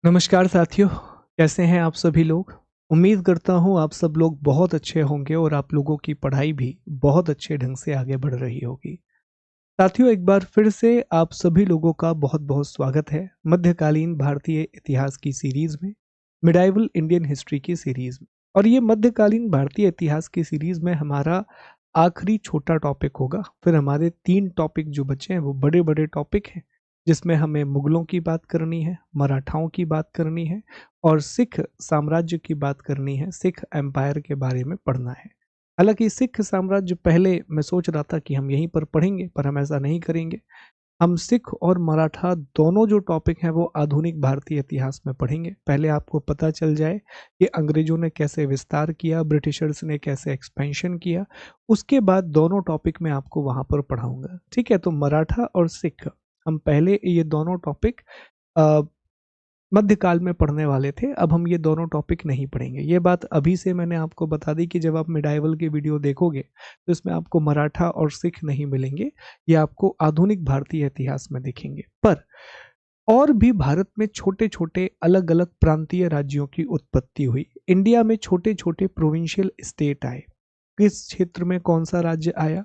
नमस्कार साथियों, कैसे हैं आप सभी लोग? उम्मीद करता हूँ आप सब लोग बहुत अच्छे होंगे और आप लोगों की पढ़ाई भी बहुत अच्छे ढंग से आगे बढ़ रही होगी। साथियों, एक बार फिर से आप सभी लोगों का बहुत-बहुत स्वागत है मध्यकालीन भारतीय इतिहास की सीरीज़ में, मिडाइवल इंडियन हिस्ट्री की सीरीज़ में। और ये मध्यकालीन भारतीय इतिहास की सीरीज़ में हमारा आखिरी छोटा टॉपिक होगा। फिर हमारे 3 टॉपिक जो बचे हैं वो बड़े-बड़े टॉपिक हैं, जिसमें हमें मुगलों की बात करनी है, मराठाओं की बात करनी है और सिख साम्राज्य की बात करनी है, सिख एम्पायर के बारे में पढ़ना है। हालांकि सिख साम्राज्य पहले मैं सोच रहा था कि हम यहीं पर पढ़ेंगे, पर हम ऐसा नहीं करेंगे। हम सिख और मराठा दोनों जो टॉपिक हैं वो आधुनिक भारतीय इतिहास में पढ़ेंगे। पहले आपको पता चल जाए कि अंग्रेजों ने कैसे विस्तार किया, ब्रिटिशर्स ने कैसे एक्सपेंशन किया, उसके बाद दोनों टॉपिक मैं आपको वहां पर पढ़ाऊंगा। ठीक है, तो मराठा और सिख हम पहले ये दोनों टॉपिक मध्यकाल में पढ़ने वाले थे। अब हम ये दोनों टॉपिक नहीं पढ़ेंगे। ये बात अभी से मैंने आपको बता दी कि जब आप मिडाइवल की वीडियो देखोगे तो इसमें आपको मराठा और सिख नहीं मिलेंगे, ये आपको आधुनिक भारतीय इतिहास में दिखेंगे। पर और भी भारत में छोटे छोटे अलग अलग प्रांतीय राज्यों की उत्पत्ति हुई। इंडिया में छोटे छोटे प्रोविंशियल स्टेट आए। किस क्षेत्र में कौन सा राज्य आया,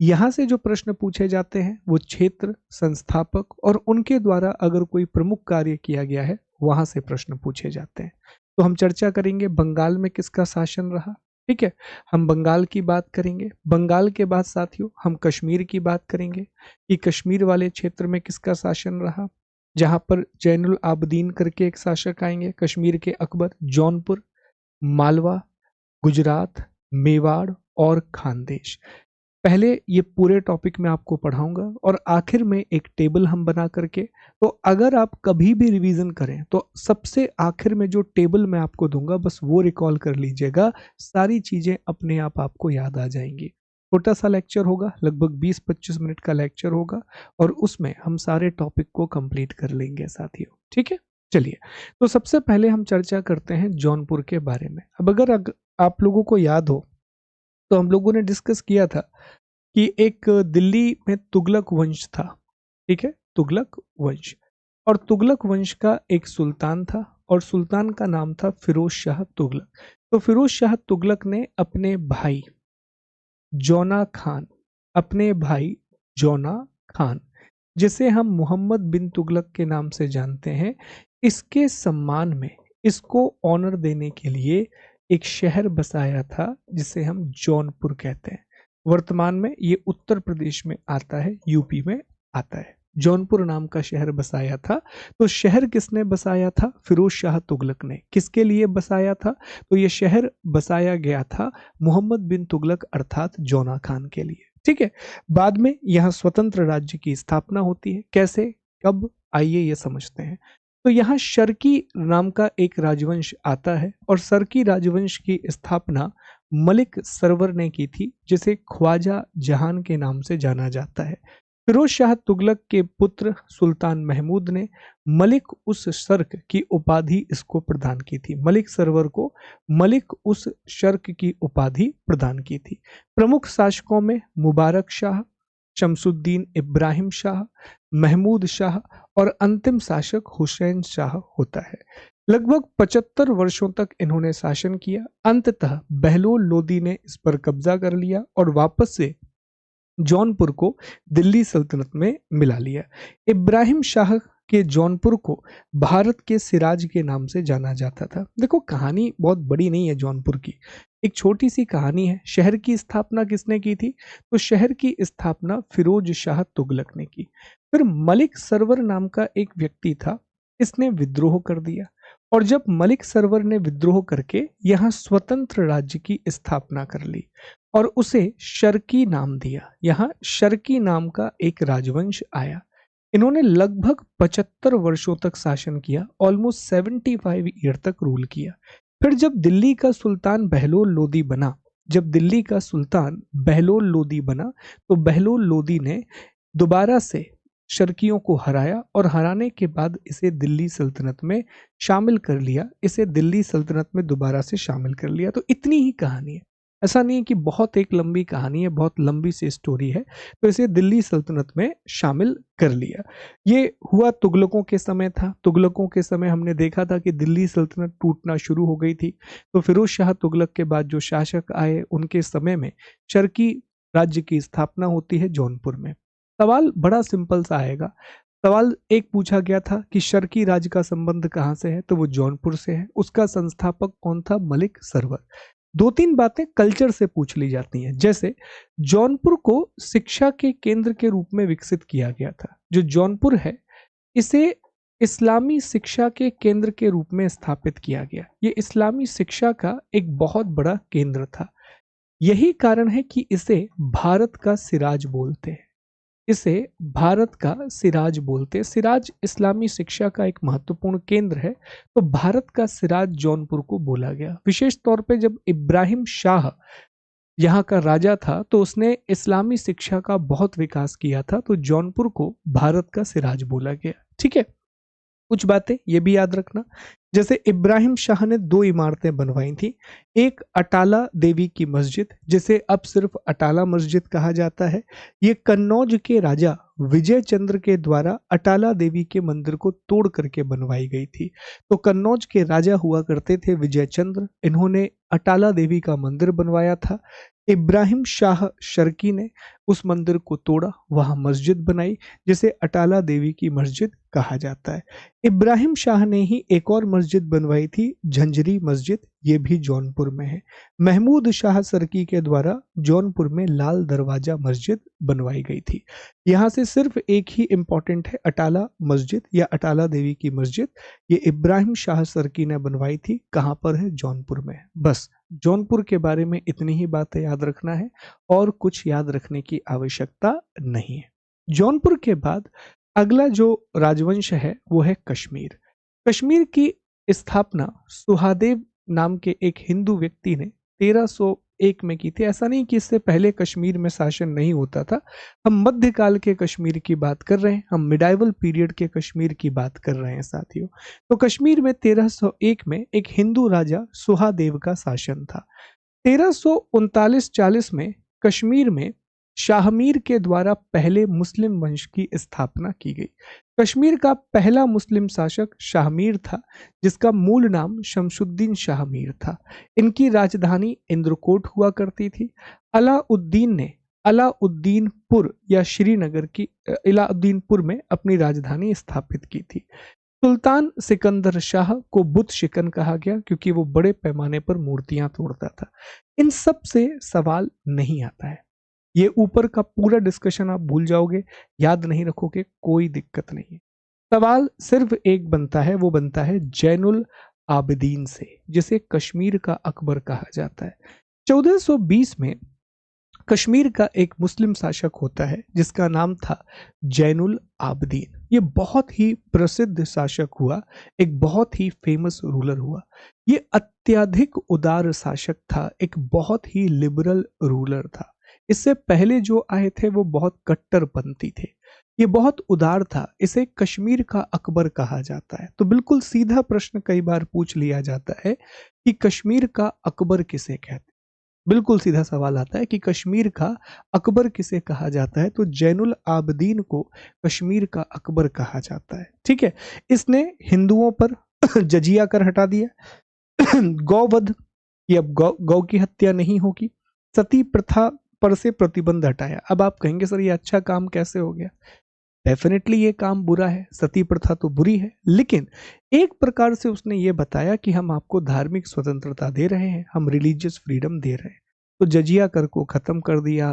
यहाँ से जो प्रश्न पूछे जाते हैं वो क्षेत्र, संस्थापक और उनके द्वारा अगर कोई प्रमुख कार्य किया गया है वहां से प्रश्न पूछे जाते हैं। तो हम चर्चा करेंगे बंगाल में किसका शासन रहा। ठीक है, हम बंगाल की बात करेंगे। बंगाल के बाद साथियों हम कश्मीर की बात करेंगे कि कश्मीर वाले क्षेत्र में किसका शासन रहा, जहां पर जैनुल आबदीन करके एक शासक आएंगे। कश्मीर के अकबर, जौनपुर, मालवा, गुजरात, मेवाड़ और खानदेश। पहले ये पूरे टॉपिक में आपको पढ़ाऊंगा और आखिर में एक टेबल हम बना करके, तो अगर आप कभी भी रिवीजन करें तो सबसे आखिर में जो टेबल मैं आपको दूंगा बस वो रिकॉल कर लीजिएगा। सारी चीजें अपने आप आपको याद आ जाएंगी। छोटा सा लेक्चर होगा, लगभग 20-25 मिनट का लेक्चर होगा और उसमें हम सारे टॉपिक को कंप्लीट कर लेंगे साथियों। ठीक है, चलिए। तो सबसे पहले हम चर्चा करते हैं जौनपुर के बारे में। अब अगर आप लोगों को याद हो तो हम लोगों ने डिस्कस किया था कि एक दिल्ली में तुगलक वंश था। ठीक है, तुगलक वंश। और तुगलक वंश का एक सुल्तान था और सुल्तान का नाम था फिरोज शाह तुगलक। तो फिरोज शाह तुगलक ने अपने भाई जौना खान, अपने भाई जौना खान, जिसे हम मोहम्मद बिन तुगलक के नाम से जानते हैं, इसके सम्मान में, इसको ऑनर देने के लिए एक शहर बसाया था जिसे हम जौनपुर कहते हैं। वर्तमान में ये उत्तर प्रदेश में आता है, यूपी में आता है। जौनपुर नाम का शहर बसाया था। तो शहर किसने बसाया था? फिरोज शाह तुगलक ने। किसके लिए बसाया था? तो ये शहर बसाया गया था मोहम्मद बिन तुगलक अर्थात जौना खान के लिए। ठीक है, बाद में यहाँ स्वतंत्र राज्य की स्थापना होती है। कैसे, कब, आइए ये समझते हैं। तो यहाँ शर्की नाम का एक राजवंश आता है और शर्की राजवंश की स्थापना मलिक सरवर ने की थी, जिसे ख्वाजा जहान के नाम से जाना जाता है। फिरोज शाह तुगलक के पुत्र सुल्तान महमूद ने मलिक उस शर्क की उपाधि इसको प्रदान की थी। मलिक सरवर को मलिक उस शर्क की उपाधि प्रदान की थी। प्रमुख शासकों में मुबारक शाह, शमसुद्दीन इब्राहिम शाह, महमूद शाह और अंतिम शासक हुसैन शाह होता है। लगभग 75 वर्षों तक इन्होंने शासन किया। अंततः बहलोल लोदी ने इस पर कब्जा कर लिया और वापस से जौनपुर को दिल्ली सल्तनत में मिला लिया। इब्राहिम शाह के जौनपुर को भारत के सिराज के नाम से जाना जाता था। देखो, कहानी बहुत बड़ी नहीं है जौनपुर की, एक छोटी सी कहानी है। शहर की स्थापना किसने की थी? तो शहर की स्थापना फिरोज शाह तुगलक ने की। फिर मलिक सरवर नाम का एक व्यक्ति था, इसने विद्रोह कर दिया और जब मलिक सरवर ने विद्रोह करके यहाँ स्वतंत्र राज्य की स्थापना कर ली और उसे शर्की नाम दिया। यहाँ शर्की नाम का एक राजवंश आया। इन्होंने लगभग 75 वर्षों तक शासन किया, ऑलमोस्ट 75 ईयर तक रूल किया। फिर जब दिल्ली का सुल्तान बहलोल लोदी बना, जब दिल्ली का सुल्तान बहलोल लोदी बना, तो बहलोल लोदी ने दोबारा से शर्कियों को हराया और हराने के बाद इसे दिल्ली सल्तनत में शामिल कर लिया। इसे दिल्ली सल्तनत में दोबारा से शामिल कर लिया। तो इतनी ही कहानी है। ऐसा नहीं है कि बहुत एक लंबी कहानी है, बहुत लंबी सी स्टोरी है, तो इसे दिल्ली सल्तनत में शामिल कर लिया। ये हुआ तुगलकों के समय था। तुगलकों के समय हमने देखा था कि दिल्ली सल्तनत टूटना शुरू हो गई थी। तो फिरोज शाह तुगलक के बाद जो शासक आए उनके समय में शर्की राज्य की स्थापना होती है जौनपुर में। सवाल बड़ा सिंपल सा आएगा। सवाल एक पूछा गया था कि शर्की राज्य का संबंध कहाँ से है, तो वो जौनपुर से है। उसका संस्थापक कौन था? मलिक सरवर। दो तीन बातें कल्चर से पूछ ली जाती हैं, जैसे जौनपुर को शिक्षा के केंद्र के रूप में विकसित किया गया था। जो जौनपुर है इसे इस्लामी शिक्षा के केंद्र के रूप में स्थापित किया गया। ये इस्लामी शिक्षा का एक बहुत बड़ा केंद्र था। यही कारण है कि इसे भारत का सिराज बोलते हैं। इसे भारत का सिराज बोलते हैं। सिराज इस्लामी शिक्षा का एक महत्वपूर्ण केंद्र है, तो भारत का सिराज जौनपुर को बोला गया। विशेष तौर पे जब इब्राहिम शाह यहाँ का राजा था तो उसने इस्लामी शिक्षा का बहुत विकास किया था, तो जौनपुर को भारत का सिराज बोला गया। ठीक है, कुछ बातें ये भी याद रखना, जैसे इब्राहिम शाह ने दो इमारतें बनवाई थी। एक अटाला देवी की मस्जिद, जिसे अब सिर्फ अटाला मस्जिद कहा जाता है। ये कन्नौज के राजा विजय चंद्र के द्वारा अटाला देवी के मंदिर को तोड़ करके बनवाई गई थी। तो कन्नौज के राजा हुआ करते थे विजय चंद्र, इन्होंने अटाला देवी का मंदिर बनवाया था। इब्राहिम शाह शर्की ने उस मंदिर को तोड़ा, वहां मस्जिद बनाई, जिसे अटाला देवी की मस्जिद कहा जाता है। इब्राहिम शाह ने ही एक और मस्जिद बनवाई थी, झंझरी मस्जिद, ये भी जौनपुर में है। महमूद शाह सरकी के द्वारा जौनपुर में लाल दरवाजा मस्जिद बनवाई गई थी। यहाँ से सिर्फ एक ही इंपॉर्टेंट है, अटाला मस्जिद या अटाला देवी की मस्जिद, ये इब्राहिम शाह सरकी ने बनवाई थी। कहाँ पर है? जौनपुर में है। बस जौनपुर के बारे में इतनी ही बातें याद रखना है और कुछ याद रखने की आवश्यकता नहीं है। जौनपुर के बाद अगला जो राजवंश है वो है कश्मीर। कश्मीर की स्थापना सुहादेव नाम के एक हिंदू व्यक्ति ने 1301 में की थी। ऐसा नहीं कि इससे पहले कश्मीर में शासन नहीं होता था। हम मध्यकाल के कश्मीर की बात कर रहे हैं, हम मिडाइवल पीरियड के कश्मीर की बात कर रहे हैं साथियों। तो कश्मीर में 1301 में एक हिंदू राजा सुहादेव का शासन था। 1339-40 में कश्मीर में शाहमीर के द्वारा पहले मुस्लिम वंश की स्थापना की गई। कश्मीर का पहला मुस्लिम शासक शाहमीर था, जिसका मूल नाम शमशुद्दीन शाहमीर था। इनकी राजधानी इंद्रकोट हुआ करती थी। अलाउद्दीन ने अलाउद्दीनपुर या श्रीनगर की अलाउद्दीनपुर में अपनी राजधानी स्थापित की थी। सुल्तान सिकंदर शाह को बुत शिकन कहा गया क्योंकि वो बड़े पैमाने पर मूर्तियां तोड़ता था। इन सब से सवाल नहीं आता है। ये ऊपर का पूरा डिस्कशन आप भूल जाओगे, याद नहीं रखोगे, कोई दिक्कत नहीं है। सवाल सिर्फ एक बनता है, वो बनता है जैनुल आबिदीन से, जिसे कश्मीर का अकबर कहा जाता है। 1420 में कश्मीर का एक मुस्लिम शासक होता है जिसका नाम था जैनुल आबिदीन। ये बहुत ही प्रसिद्ध शासक हुआ, एक बहुत ही फेमस रूलर हुआ। ये अत्यधिक उदार शासक था, एक बहुत ही लिबरल रूलर था। इससे पहले जो आए थे वो बहुत कट्टरपंथी थे। ये बहुत उदार था, इसे कश्मीर का अकबर कहा जाता है। तो बिल्कुल सीधा प्रश्न कई बार पूछ लिया जाता है कि कश्मीर का अकबर किसे कहते हैं। बिल्कुल सीधा सवाल आता है कि कश्मीर का अकबर किसे कहा जाता है, तो जैनुल आबिदीन को कश्मीर का अकबर कहा जाता है। ठीक है, इसने हिंदुओं पर जजिया कर हटा दिया, गौवध कि अब गौ की हत्या नहीं होगी, सती प्रथा पर से प्रतिबंध हटाया। अब आप कहेंगे सर ये अच्छा काम कैसे हो गया? डेफिनेटली ये काम बुरा है, सती प्रथा तो बुरी है, लेकिन एक प्रकार से उसने ये बताया कि हम आपको धार्मिक स्वतंत्रता दे रहे हैं, हम रिलीजियस फ्रीडम दे रहे हैं। तो जजिया कर को खत्म कर दिया,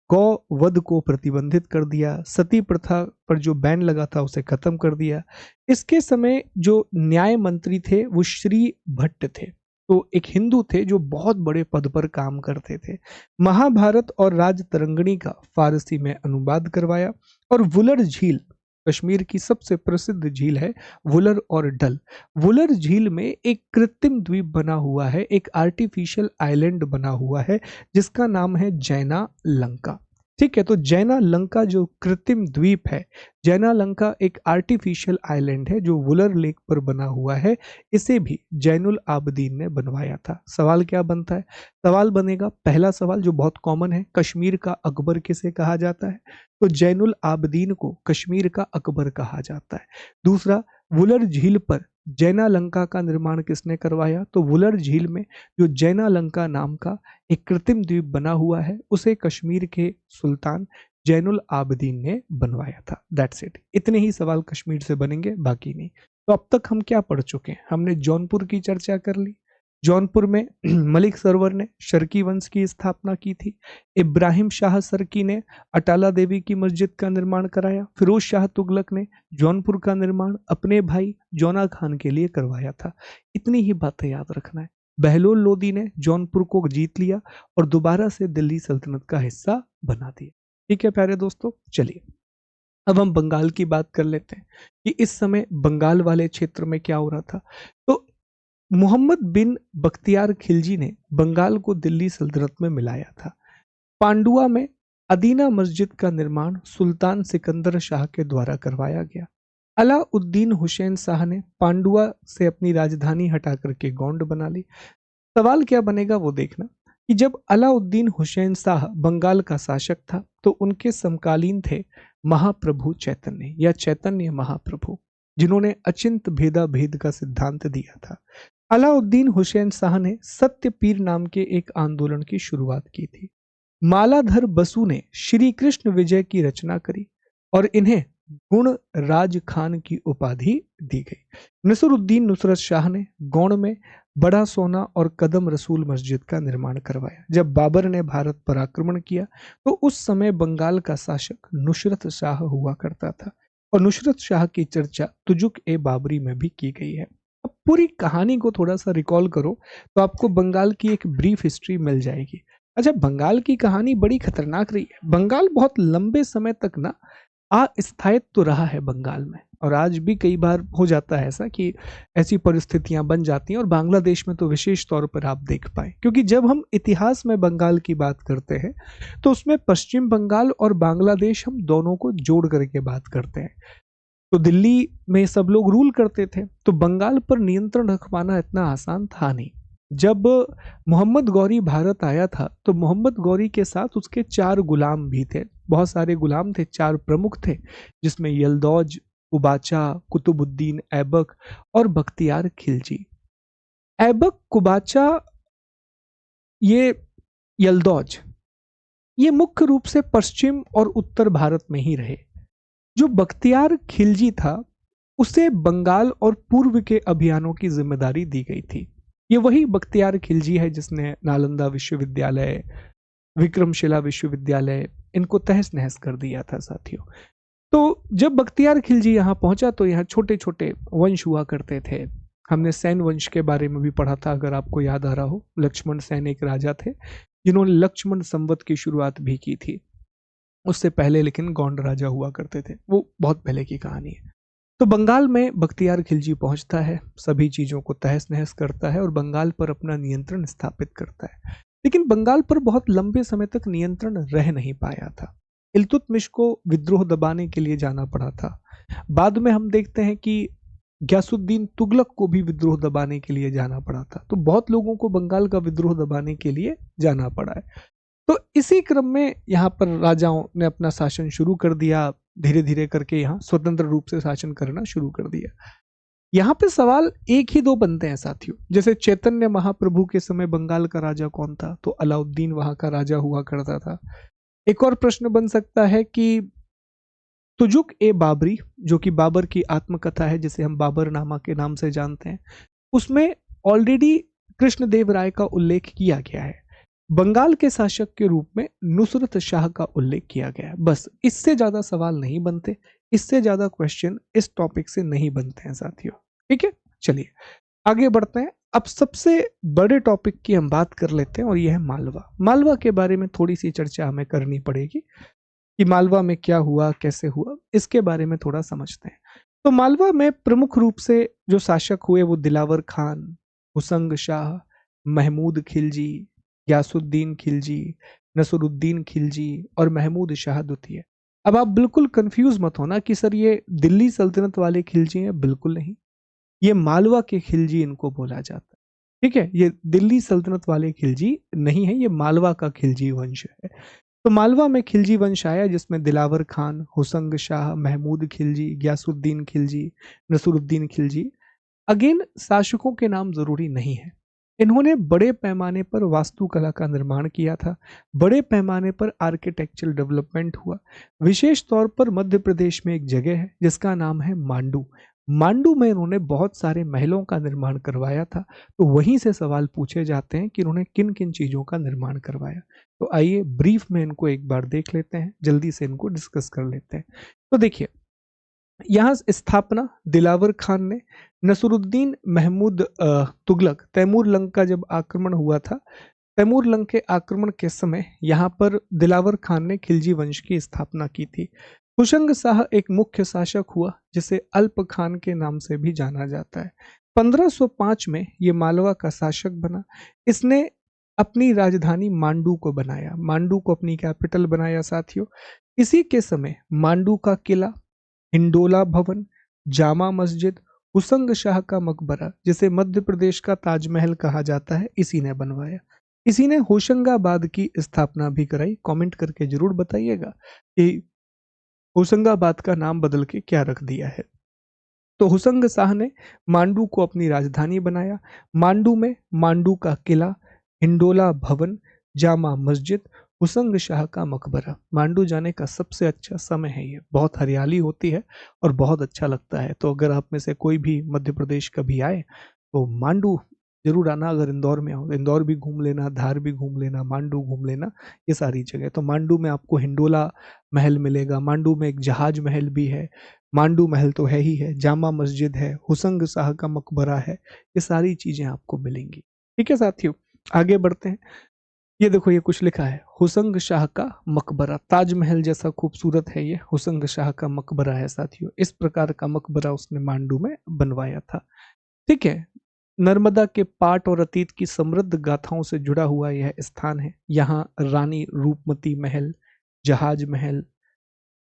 गौ वध को प्रतिबंधित कर दिया, सती प्रथा पर जो बैन लगा था उसे खत्म कर दिया। इसके समय जो न्याय मंत्री थे वो श्री भट्ट थे, तो एक हिंदू थे जो बहुत बड़े पद पर काम करते थे। महाभारत और राजतरंगिणी का फारसी में अनुवाद करवाया और वुलर झील, कश्मीर की सबसे प्रसिद्ध झील है वुलर और डल। वुलर झील में एक कृत्रिम द्वीप बना हुआ है, एक आर्टिफिशियल आइलैंड बना हुआ है जिसका नाम है जैना लंका। ठीक है। तो जैना लंका जो कृत्रिम द्वीप है, जैना लंका एक आर्टिफिशियल आइलैंड है जो वुलर लेक पर बना हुआ है। इसे भी जैनुल आबदीन ने बनवाया था। सवाल क्या बनता है? सवाल बनेगा, पहला सवाल जो बहुत कॉमन है, कश्मीर का अकबर किसे कहा जाता है? तो जैनुल आबदीन को कश्मीर का अकबर कहा जाता है। दूसरा, वुलर झील पर जैना लंका का निर्माण किसने करवाया? तो वुलर झील में जो जैना लंका नाम का एक कृत्रिम द्वीप बना हुआ है, उसे कश्मीर के सुल्तान जैनुल आबदीन ने बनवाया था। That's it. इतने ही सवाल कश्मीर से बनेंगे, बाकी नहीं। तो अब तक हम क्या पढ़ चुके हैं? हमने जौनपुर की चर्चा कर ली। जौनपुर में मलिक सरवर ने शर्की वंश की स्थापना की थी। इब्राहिम शाह सरकी ने अटाला देवी की मस्जिद का निर्माण कराया। फिरोज शाह तुगलक ने जौनपुर का निर्माण अपने भाई जौना खान के लिए करवाया था। इतनी ही बातें याद रखना है। बहलोल लोदी ने जौनपुर को जीत लिया और दोबारा से दिल्ली सल्तनत का हिस्सा बना दिया। ठीक है प्यारे दोस्तों, चलिए अब हम बंगाल की बात कर लेते हैं कि इस समय बंगाल वाले क्षेत्र में क्या हो रहा था। तो मोहम्मद बिन बख्तियार खिलजी ने बंगाल को दिल्ली सल्तनत में मिलाया था। पांडुआ में अदीना मस्जिद का निर्माण सुल्तान सिकंदर शाह के द्वारा करवाया गया। अलाउद्दीन हुसैन शाह ने पांडुआ से अपनी राजधानी हटा करके गोंड बना ली। सवाल क्या बनेगा वो देखना कि जब अलाउद्दीन हुसैन शाह बंगाल का शासक था तो उनके समकालीन थे महाप्रभु चैतन्य या चैतन्य महाप्रभु, जिन्होंने अचिंत भेदा भेद का सिद्धांत दिया था। अलाउद्दीन हुसैन शाह ने सत्यपीर नाम के एक आंदोलन की शुरुआत की थी। मालाधर बसु ने श्री कृष्ण विजय की रचना करी और इन्हें गुण राज खान की उपाधि दी गई। नसरुद्दीन नुसरत शाह ने गौड़ में बड़ा सोना और कदम रसूल मस्जिद का निर्माण करवाया। जब बाबर ने भारत पर आक्रमण किया तो उस समय बंगाल का शासक नुसरत शाह हुआ करता था और नुसरत शाह की चर्चा तुजुक ए बाबरी में भी की गई है। अब पूरी कहानी को थोड़ा सा रिकॉल करो तो आपको बंगाल की एक ब्रीफ हिस्ट्री मिल जाएगी। अच्छा, बंगाल की कहानी बड़ी खतरनाक रही है। बंगाल बहुत लंबे समय तक ना अस्थायित्व तो रहा है बंगाल में, और आज भी कई बार हो जाता है ऐसा कि ऐसी परिस्थितियां बन जाती हैं, और बांग्लादेश में तो विशेष तौर पर आप देख पाए, क्योंकि जब हम इतिहास में बंगाल की बात करते हैं तो उसमें पश्चिम बंगाल और बांग्लादेश हम दोनों को जोड़ करके बात करते हैं। तो दिल्ली में सब लोग रूल करते थे, तो बंगाल पर नियंत्रण रख पाना इतना आसान था नहीं। जब मोहम्मद गौरी भारत आया था तो मोहम्मद गौरी के साथ उसके 4 गुलाम भी थे। बहुत सारे गुलाम थे, 4 प्रमुख थे, जिसमें यलदौज, कुबाचा, कुतुबुद्दीन ऐबक और बख्तियार खिलजी। ऐबक, कुबाचा, ये यलदौज, ये मुख्य रूप से पश्चिम और उत्तर भारत में ही रहे। जो बख्तियार खिलजी था उसे बंगाल और पूर्व के अभियानों की जिम्मेदारी दी गई थी। ये वही बख्तियार खिलजी है जिसने नालंदा विश्वविद्यालय, विक्रमशिला विश्वविद्यालय, इनको तहस नहस कर दिया था साथियों। तो जब बख्तियार खिलजी यहाँ पहुंचा तो यहाँ छोटे छोटे वंश हुआ करते थे। हमने सैन वंश के बारे में भी पढ़ा था, अगर आपको याद आ रहा हो। लक्ष्मण सैन एक राजा थे जिन्होंने लक्ष्मण संवत की शुरुआत भी की थी। उससे पहले लेकिन गोंड राजा हुआ करते थे, वो बहुत पहले की कहानी है। तो बंगाल में बख्तियार खिलजी पहुंचता है, सभी चीजों को तहस नहस करता है और बंगाल पर अपना नियंत्रण स्थापित करता है। लेकिन बंगाल पर बहुत लंबे समय तक नियंत्रण रह नहीं पाया था। इल्तुतमिश को विद्रोह दबाने के लिए जाना पड़ा था। बाद में हम देखते हैं कि ग्यासुद्दीन तुगलक को भी विद्रोह दबाने के लिए जाना पड़ा था। तो बहुत लोगों को बंगाल का विद्रोह दबाने के लिए जाना पड़ा है। तो इसी क्रम में यहाँ पर राजाओं ने अपना शासन शुरू कर दिया, धीरे धीरे करके यहाँ स्वतंत्र रूप से शासन करना शुरू कर दिया। यहाँ पे सवाल एक ही दो बनते हैं साथियों। जैसे चैतन्य महाप्रभु के समय बंगाल का राजा कौन था? तो अलाउद्दीन वहां का राजा हुआ करता था। एक और प्रश्न बन सकता है कि तुजुक ए बाबरी, जो कि बाबर की आत्मकथा है, जिसे हम बाबरनामा के नाम से जानते हैं, उसमें ऑलरेडी कृष्णदेव राय का उल्लेख किया गया है। बंगाल के शासक के रूप में नुसरत शाह का उल्लेख किया गया है। बस, इससे ज्यादा सवाल नहीं बनते, इससे ज्यादा क्वेश्चन इस टॉपिक से नहीं बनते हैं साथियों। ठीक है, चलिए आगे बढ़ते हैं। अब सबसे बड़े टॉपिक की हम बात कर लेते हैं और यह है मालवा। मालवा के बारे में थोड़ी सी चर्चा हमें करनी पड़ेगी कि मालवा में क्या हुआ, कैसे हुआ, इसके बारे में थोड़ा समझते हैं। तो मालवा में प्रमुख रूप से जो शासक हुए वो दिलावर खान, हुसंग शाह, महमूद खिलजी, ग्यासुद्दीन खिलजी, नसरुद्दीन खिलजी और महमूद शाह द्वितीय। अब आप बिल्कुल कंफ्यूज मत होना कि सर ये दिल्ली सल्तनत वाले खिलजी हैं, बिल्कुल नहीं। ये मालवा के खिलजी इनको बोला जाता है। ठीक है, ये दिल्ली सल्तनत वाले खिलजी नहीं है, ये मालवा का खिलजी वंश है। तो मालवा में खिलजी वंश आया जिसमें दिलावर खान, हुसंग शाह, महमूद खिलजी, गयासुद्दीन खिलजी, नसरुद्दीन खिलजी। अगेन शासकों के नाम जरूरी नहीं है। इन्होंने बड़े पैमाने पर वास्तुकला का निर्माण किया था, बड़े पैमाने पर आर्किटेक्चरल डेवलपमेंट हुआ। विशेष तौर पर मध्य प्रदेश में एक जगह है जिसका नाम है मांडू। मांडू में इन्होंने बहुत सारे महलों का निर्माण करवाया था। तो वहीं से सवाल पूछे जाते हैं कि इन्होंने किन किन चीजों का निर्माण करवाया। तो आइए ब्रीफ में इनको एक बार देख लेते हैं, जल्दी से इनको डिस्कस कर लेते हैं। तो देखिए, यहाँ स्थापना दिलावर खान ने, नसरुद्दीन महमूद तुगलक, तैमूर लंग का जब आक्रमण हुआ था, तैमूर लंग के आक्रमण के समय यहाँ पर दिलावर खान ने खिलजी वंश की स्थापना की थी। हुशंग शाह एक मुख्य शासक हुआ जिसे अल्प खान के नाम से भी जाना जाता है। 1505 में ये मालवा का शासक बना। इसने अपनी राजधानी मांडू को बनाया, मांडू को अपनी कैपिटल बनाया साथियों। इसी के समय मांडू का किला, हिंडोला भवन, जामा मस्जिद, हुसंग शाह का मकबरा, जिसे मध्य प्रदेश का ताजमहल कहा जाता है, इसी ने बनवाया। इसी ने होशंगाबाद की स्थापना भी कराई। कमेंट करके जरूर बताइएगा कि होशंगाबाद का नाम बदल के क्या रख दिया है। तो हुसंग शाह ने मांडू को अपनी राजधानी बनाया। मांडू में मांडू का किला, हिंडोला भवन, जामा मस्जिद, हुसंग शाह का मकबरा। मांडू जाने का सबसे अच्छा समय है ये, बहुत हरियाली होती है और बहुत अच्छा लगता है। तो अगर आप में से कोई भी मध्य प्रदेश कभी आए तो मांडू जरूर आना। अगर इंदौर में हो, इंदौर भी घूम लेना, धार भी घूम लेना, मांडू घूम लेना, ये सारी जगह। तो मांडू में आपको हिंडोला महल मिलेगा, मांडू में एक जहाज महल भी है, मांडू महल तो है ही है, जामा मस्जिद है, हुसंग शाह का मकबरा है, ये सारी चीजें आपको मिलेंगी। ठीक है साथियों, आगे बढ़ते हैं। ये देखो, ये कुछ लिखा है, हुसंग शाह का मकबरा। ताजमहल जैसा खूबसूरत है ये हुसंग शाह का मकबरा है साथियों। इस प्रकार का मकबरा उसने मांडू में बनवाया था। ठीक है, नर्मदा के पाट और अतीत की समृद्ध गाथाओं से जुड़ा हुआ यह स्थान है। यहाँ रानी रूपमती महल, जहाज महल,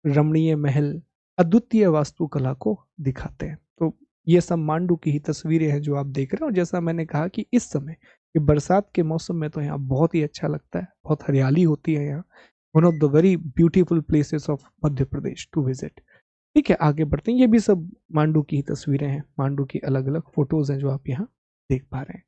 रमणीय महल अद्वितीय वास्तुकला को दिखाते हैं। तो ये सब मांडू की ही तस्वीरें हैं जो आप देख रहे हो। जैसा मैंने कहा कि इस समय कि बरसात के मौसम में तो यहाँ बहुत ही अच्छा लगता है, बहुत हरियाली होती है यहाँ। One of the very beautiful places of Madhya Pradesh to visit. ठीक है, आगे बढ़ते हैं। ये भी सब मांडू की ही तस्वीरें हैं, मांडू की अलग अलग फोटोज हैं जो आप यहाँ देख पा रहे हैं।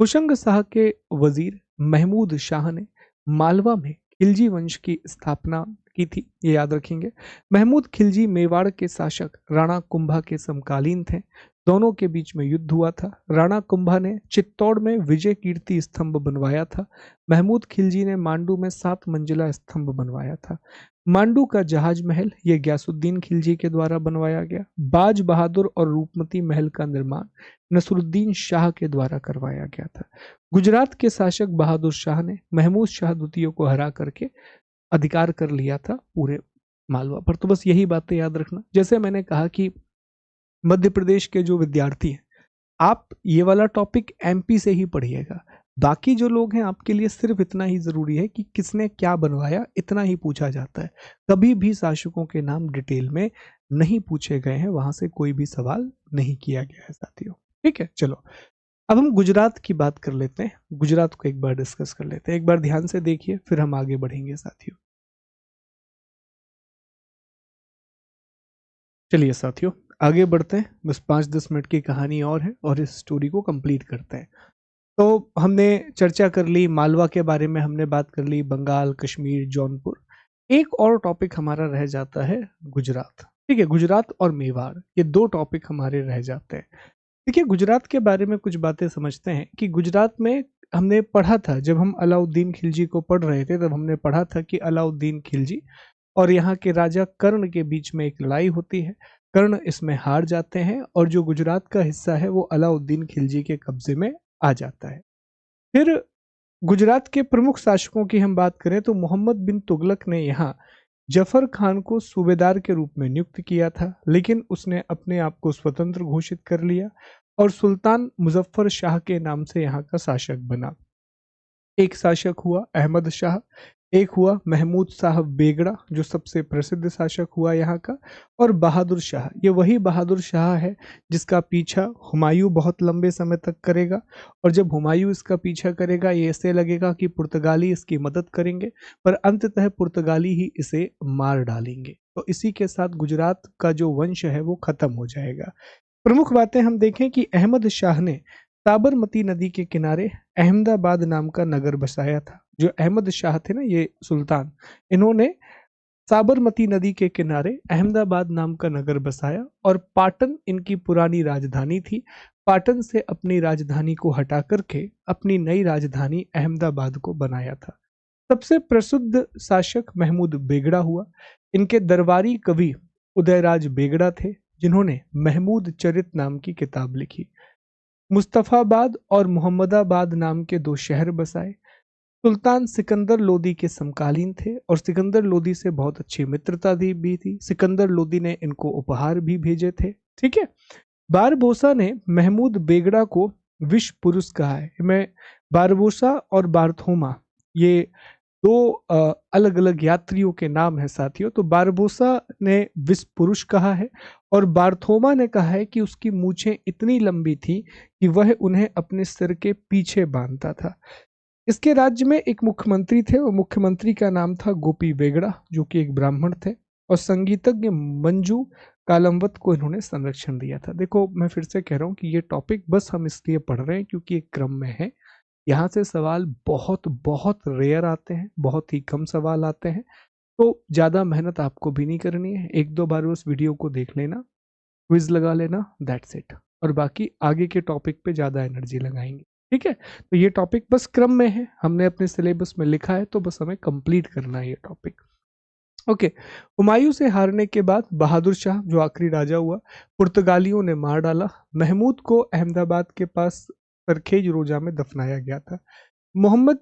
हुशंग शाह के वजीर महमूद शाह ने मालवा में खिलजी वंश की स्थापना की थी, ये याद रखेंगे। महमूद खिलजी मेवाड़ के शासक राणा कुंभा के समकालीन थे। दोनों के बीच में युद्ध हुआ था। राणा कुंभा ने चित्तौड़ में विजय कीर्ति स्तंभ बनवाया था। महमूद खिलजी ने मांडू में 7 मंजिला स्तंभ बनवाया था। मांडू का जहाज महल ये गयासुद्दीन खिलजी के द्वारा बनवाया गया। बाज बहादुर और रूपमती महल का निर्माण नसरुद्दीन शाह के द्वारा करवाया गया था। गुजरात के शासक बहादुर शाह ने महमूद शाह द्वितीय को हरा करके अधिकार कर लिया था पूरे मालवा पर। तो बस यही बातें याद रखना। जैसे मैंने कहा कि मध्य प्रदेश के जो विद्यार्थी हैं, आप ये वाला टॉपिक एमपी से ही पढ़िएगा। बाकी जो लोग हैं आपके लिए सिर्फ इतना ही जरूरी है कि किसने क्या बनवाया, इतना ही पूछा जाता है। कभी भी शासकों के नाम डिटेल में नहीं पूछे गए हैं, वहां से कोई भी सवाल नहीं किया गया है साथियों। ठीक है, चलो अब हम गुजरात की बात कर लेते हैं। गुजरात को एक बार डिस्कस कर लेते हैं। एक बार ध्यान से देखिए, फिर हम आगे बढ़ेंगे साथियों। चलिए साथियों, आगे बढ़ते हैं। बस 5-10 मिनट की कहानी और है और इस स्टोरी को कंप्लीट करते हैं। तो हमने चर्चा कर ली मालवा के बारे में, हमने बात कर ली बंगाल, कश्मीर, जौनपुर। एक और टॉपिक हमारा रह जाता है गुजरात। ठीक है, गुजरात और मेवाड़, ये 2 टॉपिक हमारे रह जाते हैं। देखिए, गुजरात के बारे में कुछ बातें समझते हैं कि गुजरात में हमने पढ़ा था, जब हम अलाउद्दीन खिलजी को पढ़ रहे थे तब हमने पढ़ा था कि अलाउद्दीन खिलजी और यहाँ के राजा कर्ण के बीच में एक लड़ाई होती है। कर्ण इसमें हार जाते हैं और जो गुजरात का हिस्सा है वो अलाउद्दीन खिलजी के कब्जे में आ जाता है। फिर गुजरात के प्रमुख शासकों की हम बात करें तो मोहम्मद बिन तुगलक ने यहाँ जफर खान को सूबेदार के रूप में नियुक्त किया था, लेकिन उसने अपने आप को स्वतंत्र घोषित कर लिया और सुल्तान मुजफ्फर शाह के नाम से यहाँ का शासक बना। एक शासक हुआ अहमद शाह। एक हुआ महमूद साहब बेगड़ा जो सबसे प्रसिद्ध शासक हुआ यहाँ का, और बहादुर शाह। ये वही बहादुर शाह है जिसका पीछा हुमायूं बहुत लंबे समय तक करेगा, और जब हुमायूं इसका पीछा करेगा ये ऐसे लगेगा कि पुर्तगाली इसकी मदद करेंगे, पर अंततः पुर्तगाली ही इसे मार डालेंगे। तो इसी के साथ गुजरात का जो वंश है वो खत्म हो जाएगा। प्रमुख बातें हम देखें कि अहमद शाह ने साबरमती नदी के किनारे अहमदाबाद नाम का नगर बसाया था। जो अहमद शाह थे ना, ये सुल्तान, इन्होंने साबरमती नदी के किनारे अहमदाबाद नाम का नगर बसाया, और पाटन इनकी पुरानी राजधानी थी। पाटन से अपनी राजधानी को हटा करके अपनी नई राजधानी अहमदाबाद को बनाया था। सबसे प्रसिद्ध शासक महमूद बेगड़ा हुआ। इनके दरबारी कवि उदयराज बेगड़ा थे, जिन्होंने महमूद चरित नाम की किताब लिखी। मुस्तफाबाद और मोहम्मदाबाद नाम के दो शहर बसाए। सुल्तान सिकंदर लोदी के समकालीन थे और सिकंदर लोदी से बहुत अच्छी मित्रता भी थी। सिकंदर लोदी ने इनको उपहार भी भेजे थे। ठीक है। बारबोसा ने महमूद बेगड़ा को विश्व पुरुष कहा है। मैं बारबोसा और बारथोमा, ये दो अलग अलग यात्रियों के नाम है साथियों। तो बारबोसा ने विश्व पुरुष कहा है, और बारथोमा ने कहा है कि उसकी मूछें इतनी लंबी थी कि वह उन्हें अपने सिर के पीछे बांधता था। इसके राज्य में एक मुख्यमंत्री थे, और मुख्यमंत्री का नाम था गोपी बेगड़ा, जो कि एक ब्राह्मण थे, और संगीतज्ञ मंजू कालमवत को इन्होंने संरक्षण दिया था। देखो, मैं फिर से कह रहा हूँ कि ये टॉपिक बस हम इसलिए पढ़ रहे हैं क्योंकि एक क्रम में है। यहाँ से सवाल बहुत बहुत रेयर आते हैं, बहुत ही कम सवाल आते हैं। तो ज़्यादा मेहनत आपको भी नहीं करनी है, एक दो बार उस वीडियो को देख लेना, क्विज लगा लेना, दैट्स इट। और बाकी आगे के टॉपिक पे ज़्यादा एनर्जी लगाएंगे। ठीक है। तो ये टॉपिक बस क्रम में है, हमने अपने सिलेबस में लिखा है, तो बस हमें कंप्लीट करना है ये टॉपिक। ओके। हुमायूं से हारने के बाद बहादुर शाह, जो आखिरी राजा हुआ, पुर्तगालियों ने मार डाला। महमूद को अहमदाबाद के पास सरखेज रोजा में दफनाया गया था। मोहम्मद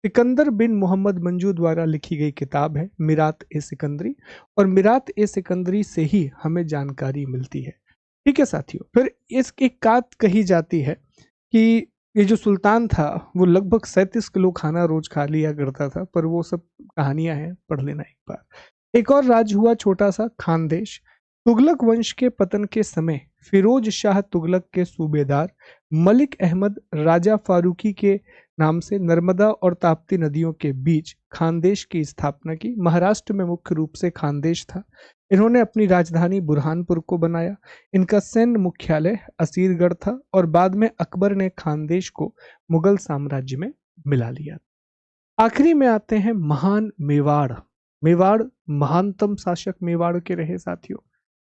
सिकंदर बिन मोहम्मद मंजू द्वारा लिखी गई किताब है मिरात ए सिकंदरी, और मिरात ए सिकंदरी से ही हमें जानकारी मिलती है। ठीक है साथियों। फिर इस एक बात कही जाती है कि ये जो सुल्तान था वो लगभग 37 किलो खाना रोज खा लिया करता था, पर वो सब कहानियां हैं, पढ़ लेना एक बार। एक और राज्य हुआ छोटा सा खानदेश। तुगलक वंश के पतन के समय फिरोज शाह तुगलक के सूबेदार मलिक अहमद राजा फारूकी के नाम से नर्मदा और ताप्ती नदियों के बीच खानदेश की स्थापना की। महाराष्ट्र में मुख्य रूप से खानदेश था। इन्होंने अपनी राजधानी बुरहानपुर को बनाया। इनका सैन्य मुख्यालय असीरगढ़ था, और बाद में अकबर ने खानदेश को मुगल साम्राज्य में मिला लिया। आखिरी में आते हैं महान मेवाड़। मेवाड़ महानतम शासक मेवाड़ के रहे साथियों,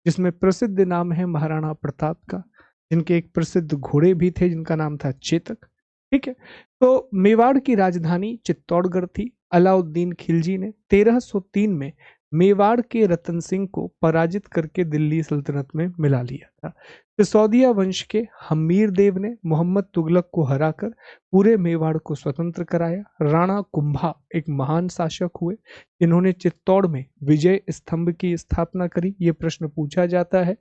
जिसमें प्रसिद्ध नाम है महाराणा प्रताप का, जिनके एक प्रसिद्ध घोड़े भी थे जिनका नाम था चेतक। ठीक है। तो मेवाड़ की राजधानी चित्तौड़गढ़ थी। अलाउद्दीन खिलजी ने 1303 में मेवाड़ के रतन सिंह को पराजित करके दिल्ली सल्तनत में मिला लिया था। सिसोदिया वंश के हमीर देव ने मोहम्मद तुगलक को हराकर पूरे मेवाड़ को स्वतंत्र कराया। राणा कुंभा एक महान शासक हुए, जिन्होंने चित्तौड़ में विजय स्तंभ की स्थापना करी। ये प्रश्न पूछा जाता है।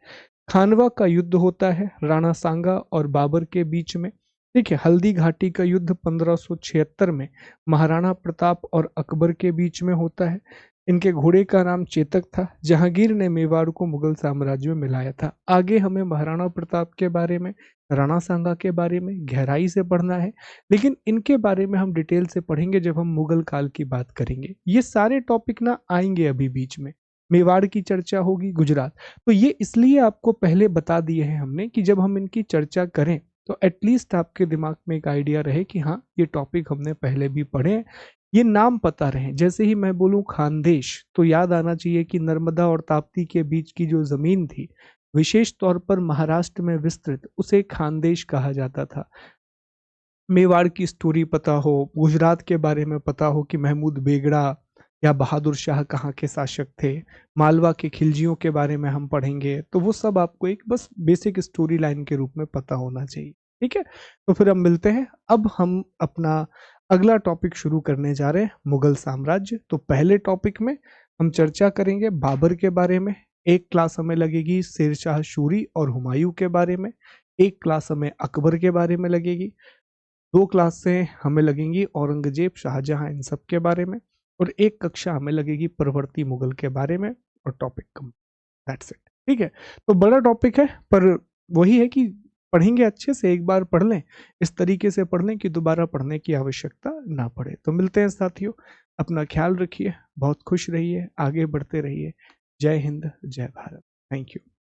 खानवा का युद्ध होता है राणा सांगा और बाबर के बीच में। ठीक है। हल्दी घाटी का युद्ध 1576 में महाराणा प्रताप और अकबर के बीच में होता है। इनके घोड़े का नाम चेतक था। जहांगीर ने मेवाड़ को मुगल साम्राज्य में मिलाया था। आगे हमें महाराणा प्रताप के बारे में, राणा सांगा के बारे में गहराई से पढ़ना है, लेकिन इनके बारे में हम डिटेल से पढ़ेंगे जब हम मुगल काल की बात करेंगे। ये सारे टॉपिक ना आएंगे अभी बीच में। मेवाड़ की चर्चा होगी, गुजरात, तो ये इसलिए आपको पहले बता दिए हैं हमने कि जब हम इनकी चर्चा करें तो एटलीस्ट आपके दिमाग में एक आइडिया रहे कि हाँ, ये टॉपिक हमने पहले भी पढ़े हैं, ये नाम पता रहे। जैसे ही मैं बोलूं खानदेश, तो याद आना चाहिए कि नर्मदा और ताप्ती के बीच की जो जमीन थी, विशेष तौर पर महाराष्ट्र में विस्तृत, उसे खानदेश कहा जाता था। मेवाड़ की स्टोरी पता हो, गुजरात के बारे में पता हो कि महमूद बेगड़ा या बहादुर शाह कहाँ के शासक थे, मालवा के खिलजियों के बारे में हम पढ़ेंगे, तो वो सब आपको एक बस बेसिक स्टोरी लाइन के रूप में पता होना चाहिए। ठीक है। तो फिर हम मिलते हैं। अब हम अपना अगला टॉपिक शुरू करने जा रहे हैं, मुगल साम्राज्य। तो पहले टॉपिक में हम चर्चा करेंगे बाबर के बारे में। एक क्लास हमें लगेगी शेरशाह सूरी और हुमायूं के बारे में। एक क्लास हमें अकबर के बारे में लगेगी। दो क्लास से हमें लगेंगी औरंगजेब, शाहजहां, इन सब के बारे में। और एक कक्षा हमें लगेगी प्रवृत्ति मुगल के बारे में और टॉपिक कम। That's it. ठीक है, तो बड़ा टॉपिक है, पर वही है कि पढ़ेंगे अच्छे से, एक बार पढ़ लें, इस तरीके से पढ़ लें कि दोबारा पढ़ने की आवश्यकता ना पड़े। तो मिलते हैं साथियों, अपना ख्याल रखिए, बहुत खुश रहिए, आगे बढ़ते रहिए। जय हिंद, जय भारत। Thank you.